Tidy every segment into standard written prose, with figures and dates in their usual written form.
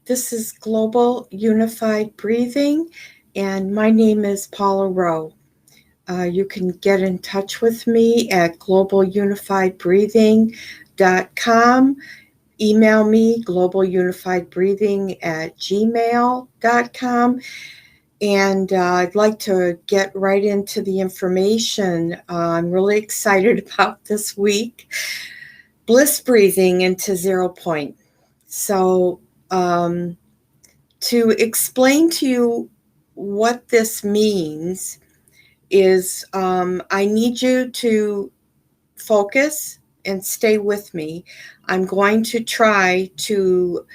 This is Global Unified Breathing, and my name is Paula Rowe. You can get in touch with me at globalunifiedbreathing.com. Email me, globalunifiedbreathing@gmail.com. And I'd like to get right into the information. I'm really excited about this week. Bliss breathing into 0 point. So, to explain to you what this means is I need you to focus and stay with me. I'm going to try to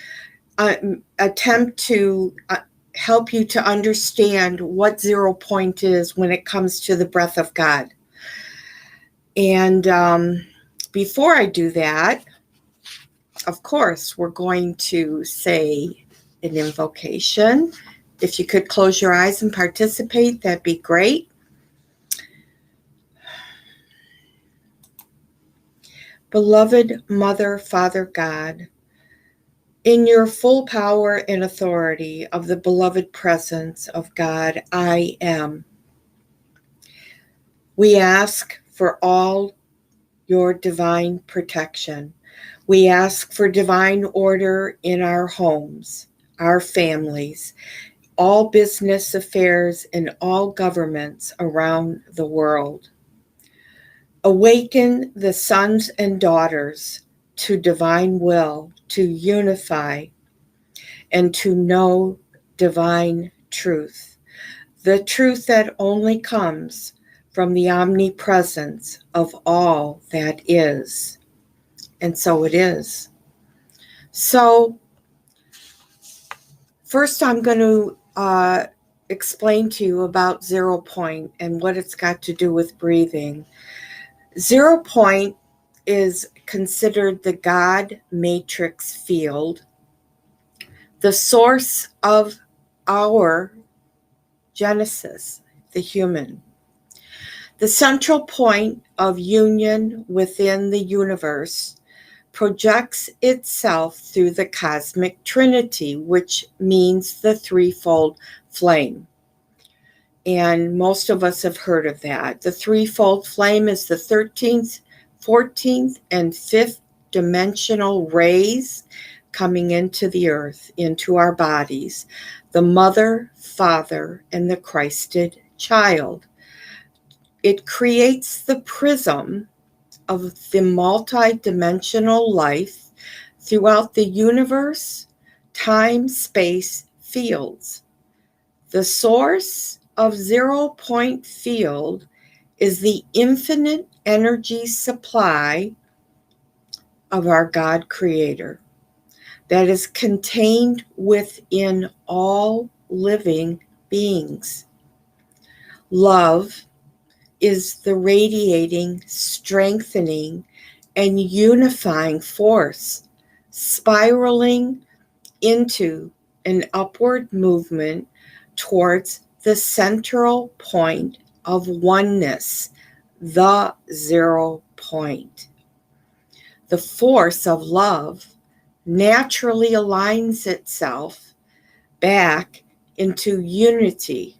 attempt to help you to understand what 0 point is when it comes to the breath of God. And before I do that, of course, we're going to say an invocation. If you could close your eyes and participate, that'd be great. Beloved Mother, Father God, in your full power and authority of the beloved presence of God, I am. We ask for all your divine protection. We ask for divine order in our homes, our families, all business affairs, and all governments around the world. Awaken the sons and daughters to divine will, to unify, and to know divine truth, the truth that only comes from the omnipresence of all that is. And so it is. So, first I'm going to explain to you about 0 point and what it's got to do with breathing. 0 point is considered the God matrix field, the source of our genesis, the human, the central point of union within the universe, projects itself through the cosmic trinity, which means the threefold flame. And most of us have heard of that. The threefold flame is the 13th, 14th, and 5th dimensional rays coming into the earth, into our bodies, the mother, father, and the Christed child. It creates the prism of the multi-dimensional life throughout the universe, time, space, fields. The source of 0 point field is the infinite energy supply of our God Creator that is contained within all living beings. Love is the radiating, strengthening, and unifying force, spiraling into an upward movement towards the central point of oneness, the 0 point. The force of love naturally aligns itself back into unity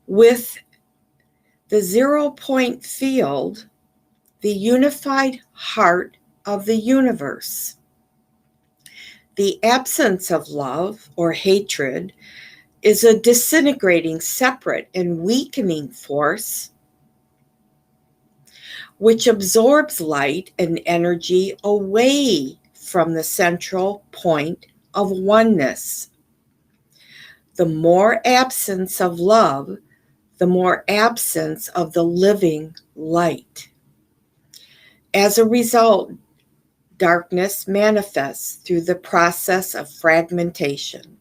with the 0 point field, the unified heart of the universe. The absence of love or hatred is a disintegrating, separate, and weakening force which absorbs light and energy away from the central point of oneness. The more absence of love, the more absence of the living light. As a result, darkness manifests through the process of fragmentation.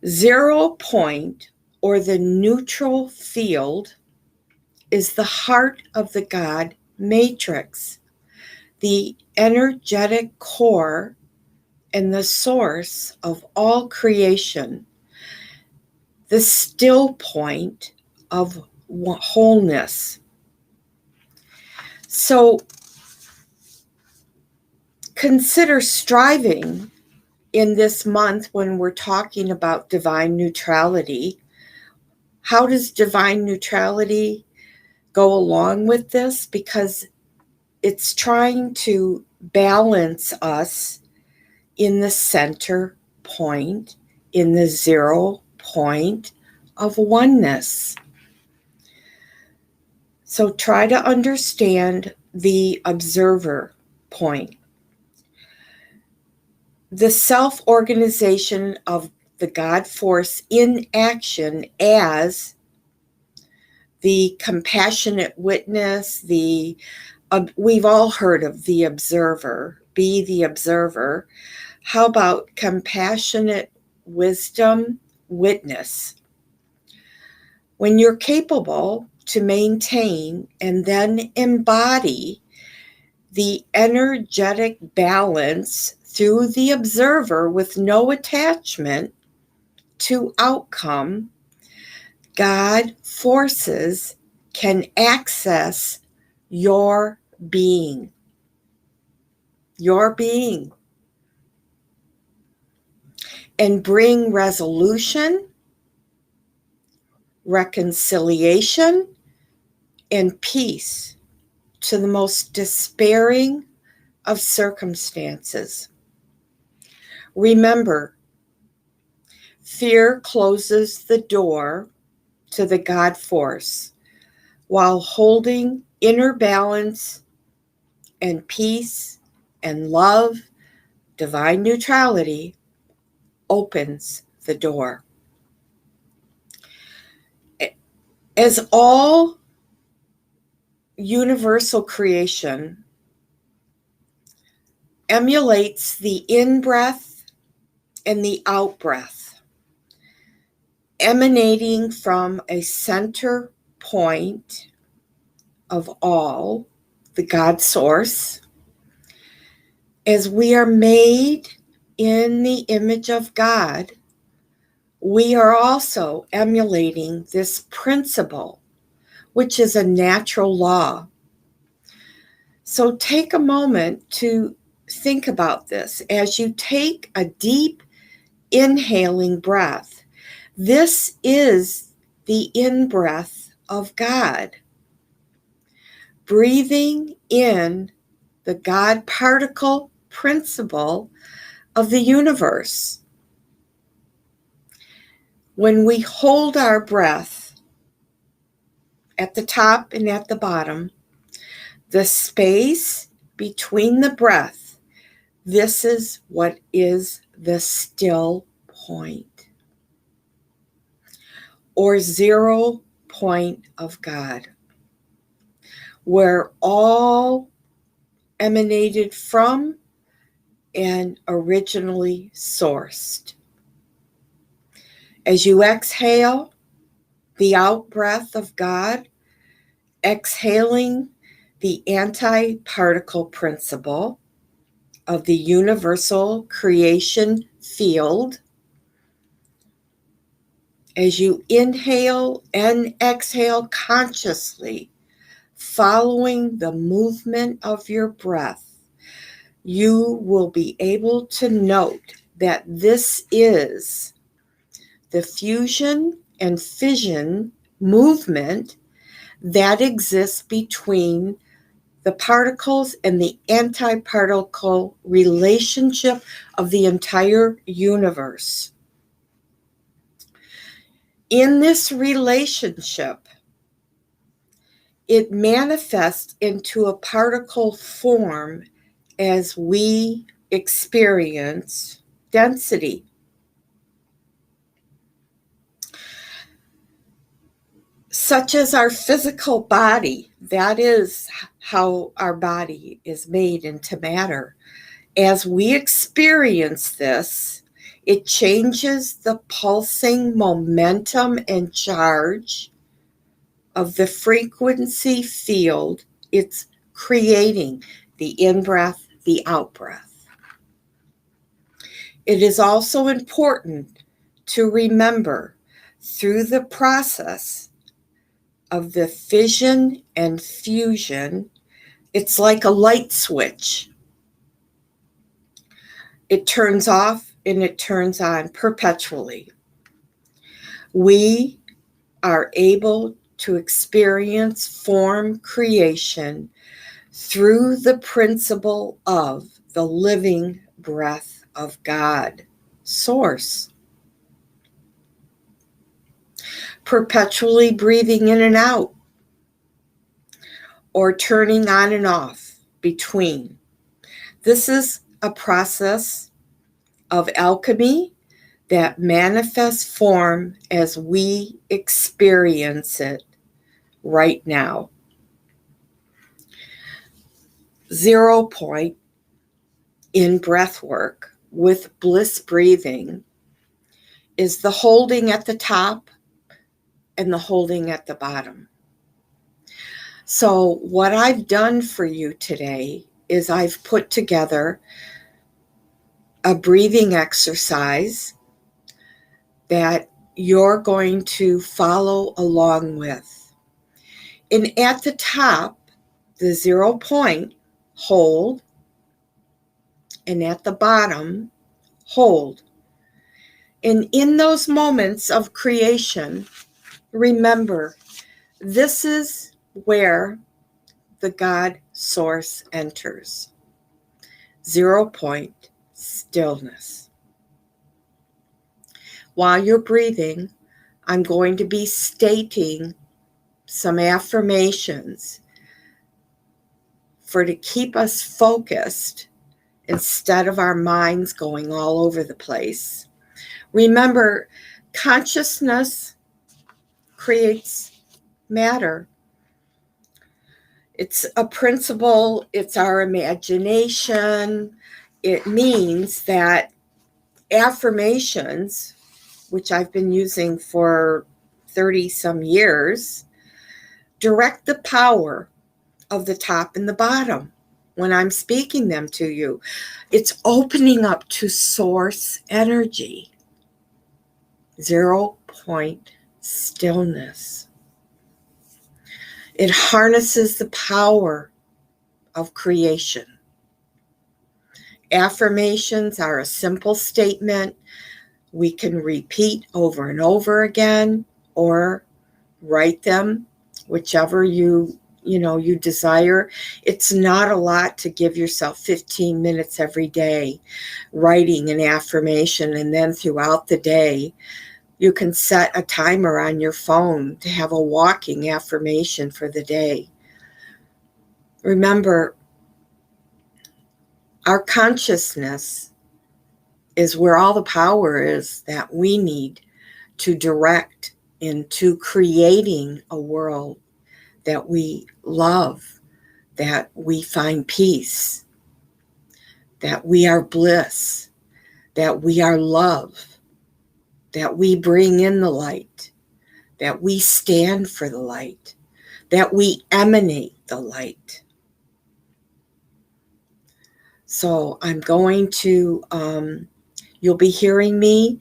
0 point, or the neutral field, is the heart of the God matrix, the energetic core and the source of all creation, the still point of wholeness. So, consider striving in this month when we're talking about divine neutrality. How does divine neutrality go along with this? Because it's trying to balance us in the center point, in the 0 point of oneness. So try to understand the observer point. The self-organization of the God force in action as the compassionate witness, we've all heard of the observer, be the observer. How about compassionate wisdom witness? When you're capable to maintain and then embody the energetic balance through the observer with no attachment to outcome, God forces can access your being. Your being. And bring resolution, reconciliation, and peace to the most despairing of circumstances. Remember, fear closes the door to the God force while holding inner balance and peace and love. Divine neutrality opens the door. As all universal creation emulates the in-breath and the out-breath, emanating from a center point of all, the God source, as we are made in the image of God, we are also emulating this principle, which is a natural law. So take a moment to think about this. As you take a deep inhaling breath, this is the in-breath of God. Breathing in the God particle principle of the universe. When we hold our breath at the top and at the bottom, the space between the breath, this is what is the still point, or 0 point of God, where all emanated from and originally sourced. As you exhale the out breath of God, exhaling the anti-particle principle of the universal creation field, as you inhale and exhale consciously, following the movement of your breath, you will be able to note that this is the fusion and fission movement that exists between the particles and the anti-particle relationship of the entire universe. In this relationship, it manifests into a particle form as we experience density. Such as our physical body, that is how our body is made into matter. As we experience this, it changes the pulsing momentum and charge of the frequency field it's creating, the in-breath, the out-breath. It is also important to remember through the process of the fission and fusion, it's like a light switch. It turns off and it turns on perpetually. We are able to experience form creation through the principle of the living breath of God, Source. Perpetually breathing in and out, or turning on and off between. This is a process of alchemy that manifests form as we experience it right now. 0 point in breathwork with Bliss breathing is the holding at the top and the holding at the bottom. So what I've done for you today is I've put together a breathing exercise that you're going to follow along with. And at the top, the 0 point, hold, and at the bottom, hold. And in those moments of creation, remember, this is where the God source enters. 0 point, stillness. While you're breathing, I'm going to be stating some affirmations to keep us focused instead of our minds going all over the place. Remember, consciousness creates matter. It's a principle, it's our imagination. It means that affirmations, which I've been using for 30 some years, direct the power of the top and the bottom when I'm speaking them to you. It's opening up to source energy. 0 point stillness. It harnesses the power of creation. Affirmations are a simple statement we can repeat over and over again, or write them, whichever you desire. It's not a lot to give yourself 15 minutes every day writing an affirmation, and then throughout the day you can set a timer on your phone to have a walking affirmation for the day. Remember, our consciousness is where all the power is that we need to direct into creating a world that we love, that we find peace, that we are bliss, that we are love, that we bring in the light, that we stand for the light, that we emanate the light. So I'm going to, you'll be hearing me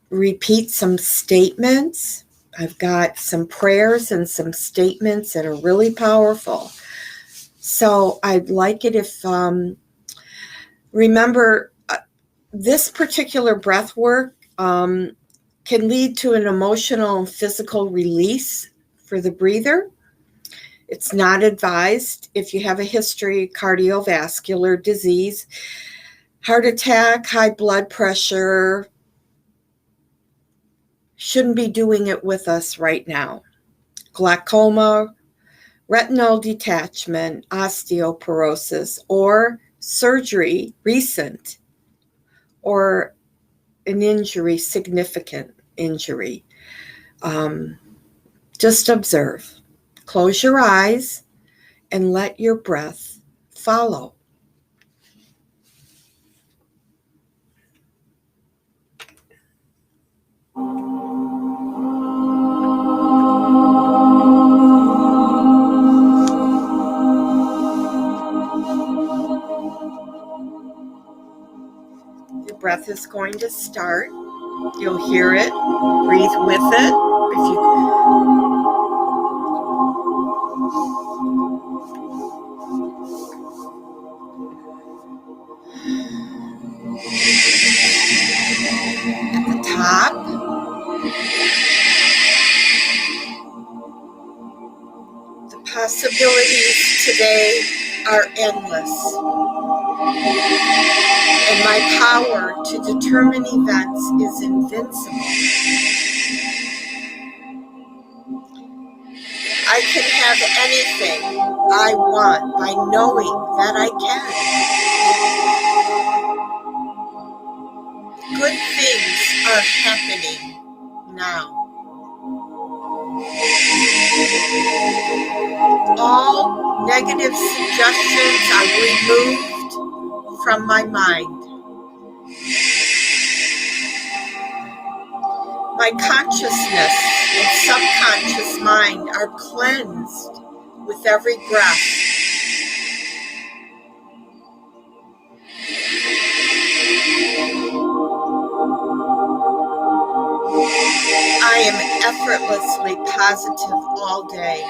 repeat some statements. I've got some prayers and some statements that are really powerful. So I'd like it if, remember, this particular breath work can lead to an emotional and physical release for the breather. It's not advised if you have a history of cardiovascular disease, heart attack, high blood pressure. Shouldn't be doing it with us right now. Glaucoma, retinal detachment, osteoporosis, or surgery, recent, or an injury, significant injury. Just observe. Close your eyes and let your breath follow. Your breath is going to start. You'll hear it. Breathe with it. possibilities today are endless, and my power to determine events is invincible. I can have anything I want by knowing that I can. Good things are happening now. All negative suggestions are removed from my mind. My consciousness and subconscious mind are cleansed with every breath. I am effortlessly positive all day.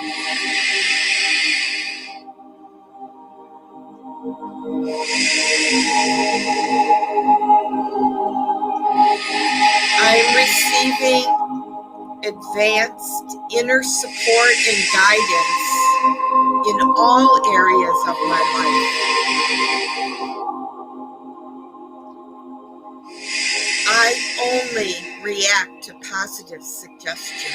I am receiving advanced inner support and guidance in all areas of my life. I only react to positive suggestions.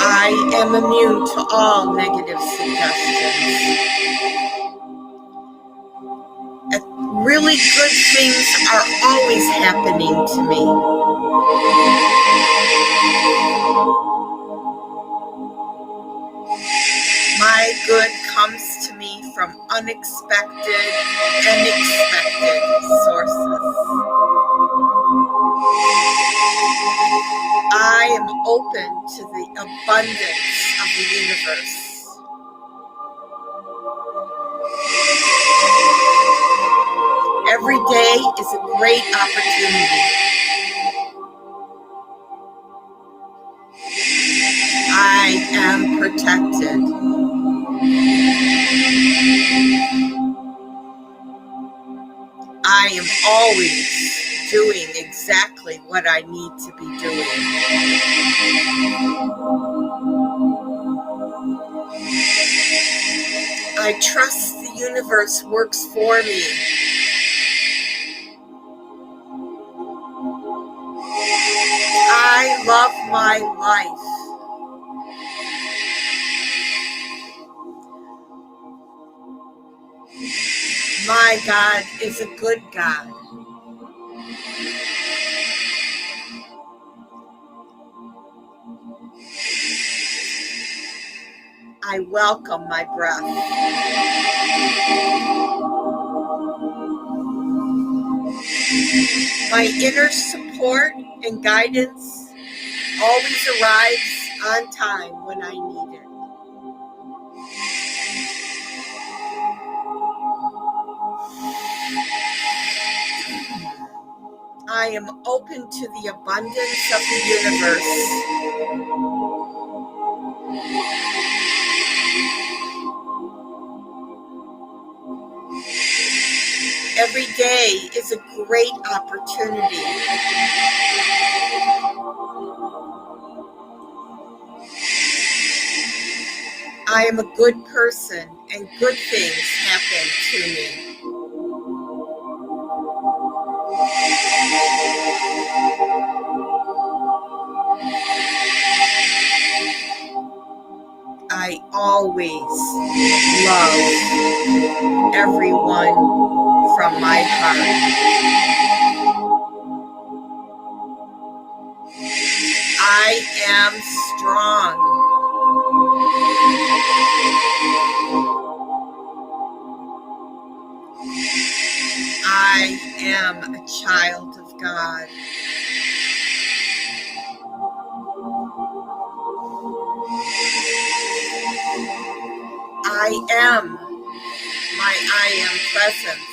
I am immune to all negative suggestions. Really good things are always happening to me. My good comes to me from unexpected and expected sources. I am open to the abundance of the universe. Every day is a great opportunity. I am protected. I am always doing exactly what I need to be doing. I trust the universe works for me. I love my life. My God is a good God. I welcome my breath. My inner support and guidance always arrives on time when I need it. I am open to the abundance of the universe. Every day is a great opportunity. I am a good person and good things happen to me. I always love everyone from my heart. I am strong. I am a child of God. I am my I am presence.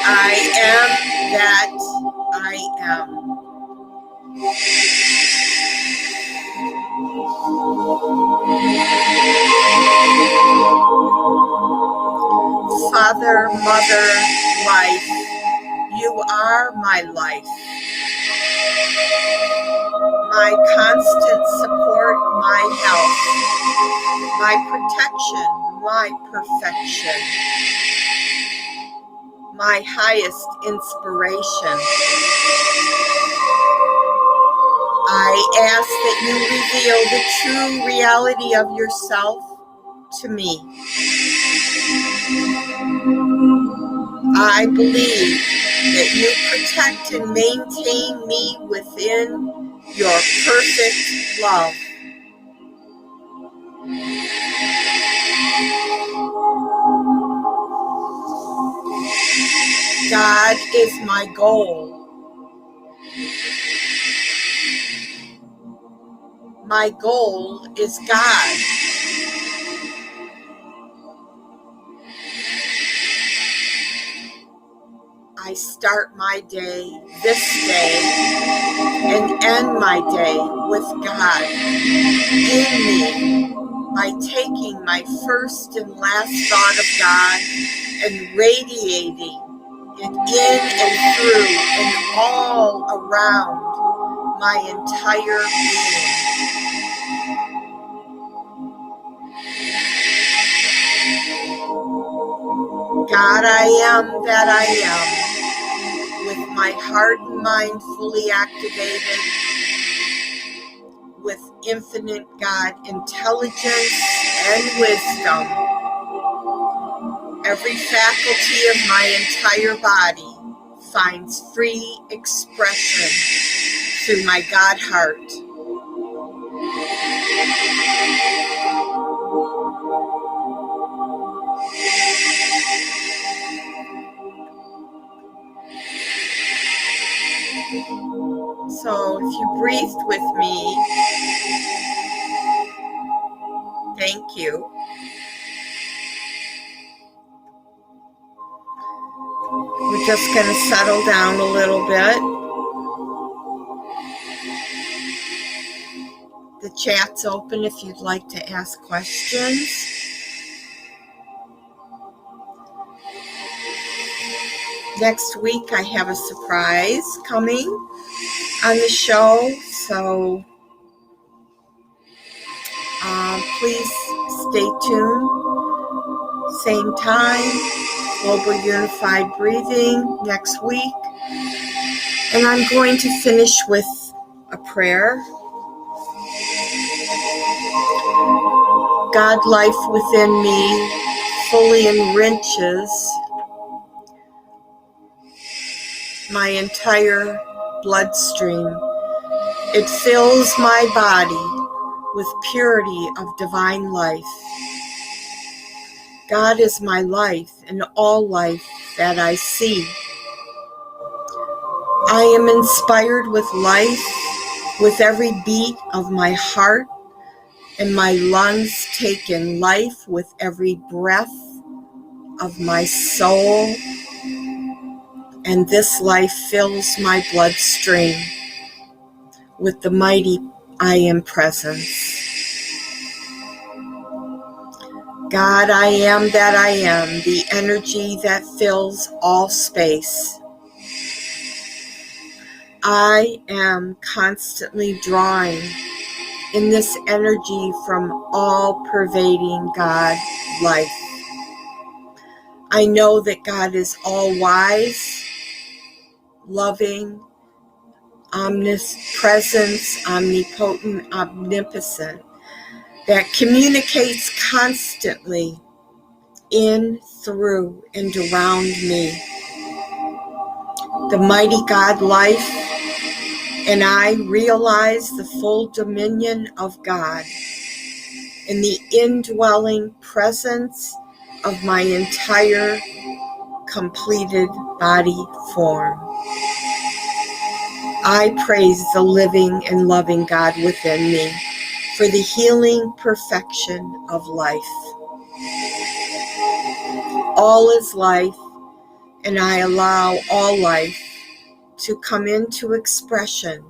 I am that I am. Father, Mother, Life, you are my life, my constant support, my health, my protection, my perfection, my highest inspiration. I ask that you reveal the true reality of yourself to me. I believe that you protect and maintain me within your perfect love. God is my goal. My goal is God. I start my day this day and end my day with God in me by taking my first and last thought of God and radiating it in and through and all around my entire being. God, I am that I am, with my heart and mind fully activated, with infinite God intelligence and wisdom. Every faculty of my entire body finds free expression through my God heart. So if you breathed with me, thank you. We're just going to settle down a little bit. The chat's open if you'd like to ask questions. Next week I have a surprise coming on the show, so please stay tuned. Same time, Global Unified Breathing next week. And I'm going to finish with a prayer. God life within me fully enriches my entire bloodstream. It fills my body with purity of divine life. God is my life and all life that I see. I am inspired with life with every beat of my heart, and my lungs take in life with every breath of my soul, and this life fills my bloodstream with the mighty I Am presence. God, I am that I am, the energy that fills all space. I am constantly drawing in this energy from all-pervading God life. I know that God is all-wise, loving, omnipresent, omnipotent, omnipotent, that communicates constantly in, through, and around me. The mighty God life and I realize the full dominion of God in the indwelling presence of my entire completed body form. I praise the living and loving God within me for the healing perfection of life. All is life, and I allow all life to come into expression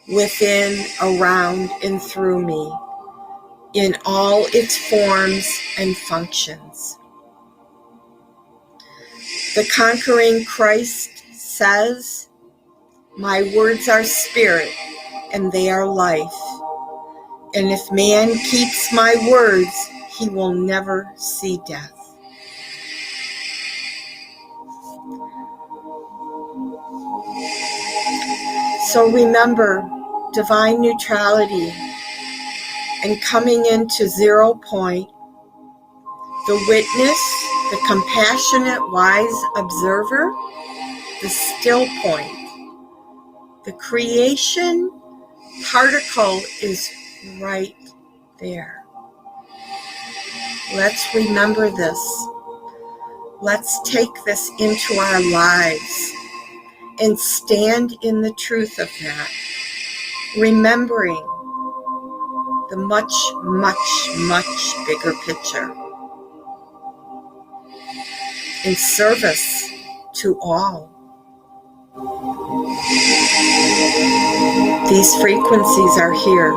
within, around, and through me in all its forms and functions. The conquering Christ says, "My words are spirit, and they are life. And if man keeps my words, he will never see death." So remember divine neutrality and coming into 0 point, the witness, the compassionate, wise observer, the still point. The creation particle is right there. Let's remember this. Let's take this into our lives and stand in the truth of that, remembering the much, much, much bigger picture in service to all. These frequencies are here.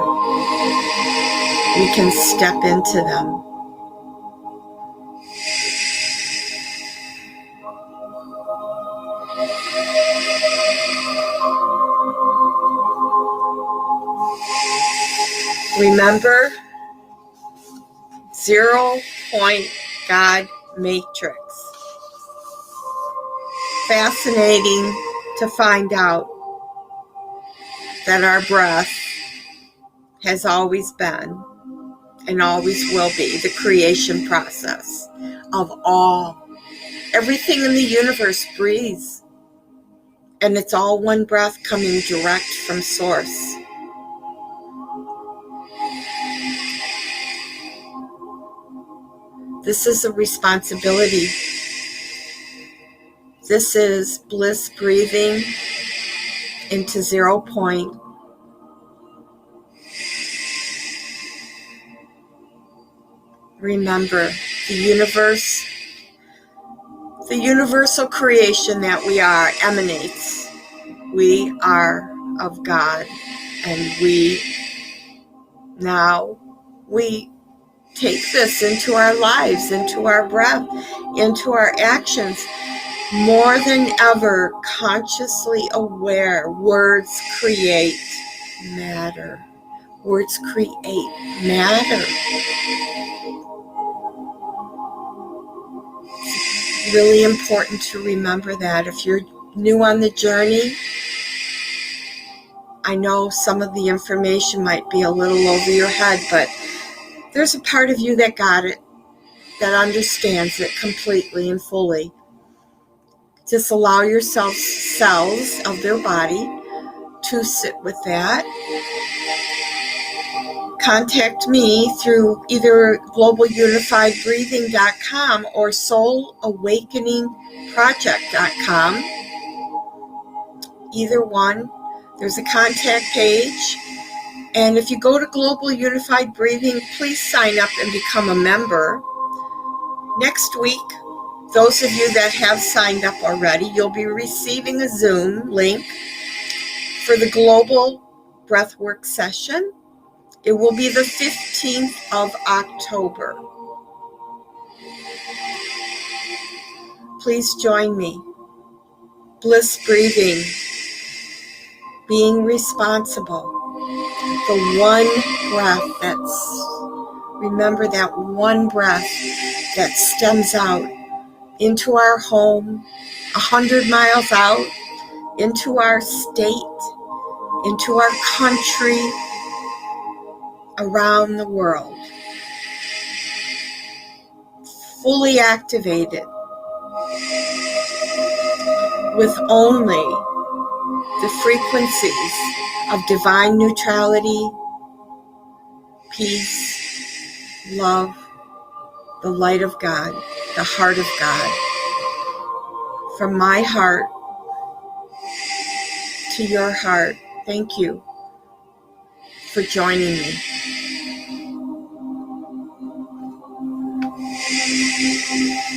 We can step into them. Remember, 0 point God matrix. Fascinating to find out that our breath has always been and always will be the creation process of all. Everything in the universe breathes, and it's all one breath coming direct from source. This is a responsibility. This is bliss breathing into 0 point. Remember, the universe, the universal creation that we are emanates. We are of God, and we take this into our lives, into our breath, into our actions. More than ever, consciously aware, words create matter. Words create matter. It's really important to remember that. If you're new on the journey, I know some of the information might be a little over your head, but there's a part of you that got it, that understands it completely and fully. Just allow yourself, cells of their body, to sit with that. Contact me through either globalunifiedbreathing.com or soulawakeningproject.com. Either one. There's a contact page. And if you go to Global Unified Breathing, please sign up and become a member. Next week, those of you that have signed up already, you'll be receiving a Zoom link for the Global Breathwork session. It will be the 15th of October. Please join me. Bliss breathing, being responsible. The one breath remember that one breath that stems out into our home, 100 miles out, into our state, into our country, around the world. Fully activated with only the frequencies of divine neutrality, peace, love, the light of God, the heart of God. From my heart to your heart, thank you for joining me.